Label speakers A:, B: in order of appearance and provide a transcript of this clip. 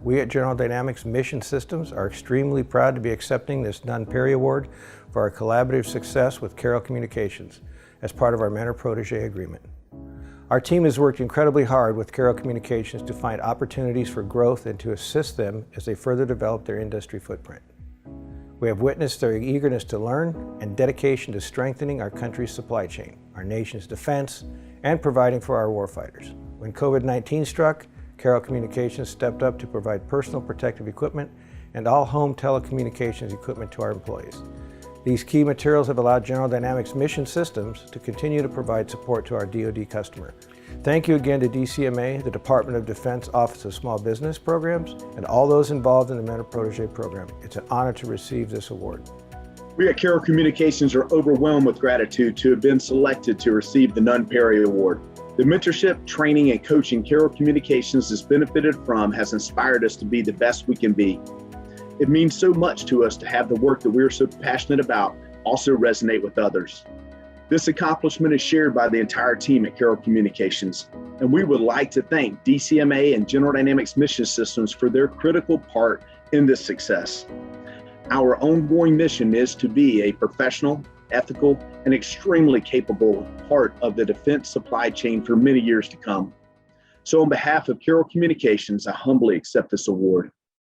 A: We at General Dynamics Mission Systems are extremely proud to be accepting this Nunn-Perry Award for our collaborative success with Carroll Communications as part of our Mentor-Protégé agreement. Our team has worked incredibly hard with Carroll Communications to find opportunities for growth and to assist them as they further develop their industry footprint. We have witnessed their eagerness to learn and dedication to strengthening our country's supply chain, our nation's defense, and providing for our warfighters. When COVID-19 struck, Carroll Communications stepped up to provide personal protective equipment and all home telecommunications equipment to our employees. These key materials have allowed General Dynamics Mission Systems to continue to provide support to our DoD customer. Thank you again to DCMA, the Department of Defense Office of Small Business Programs, and all those involved in the Mentor-Protégé program. It's an honor to receive this award.
B: We at Carroll Communications are overwhelmed with gratitude to have been selected to receive the Nunn-Perry Award. The mentorship, training, and coaching Carroll Communications has benefited from has inspired us to be the best we can be. It means so much to us to have the work that we are so passionate about also resonate with others. This accomplishment is shared by the entire team at Carroll Communications, and we would like to thank DCMA and General Dynamics Mission Systems for their critical part in this success. Our ongoing mission is to be a professional, ethical, and extremely capable part of the defense supply chain for many years to come. So on behalf of Carroll Communications, I humbly accept this award.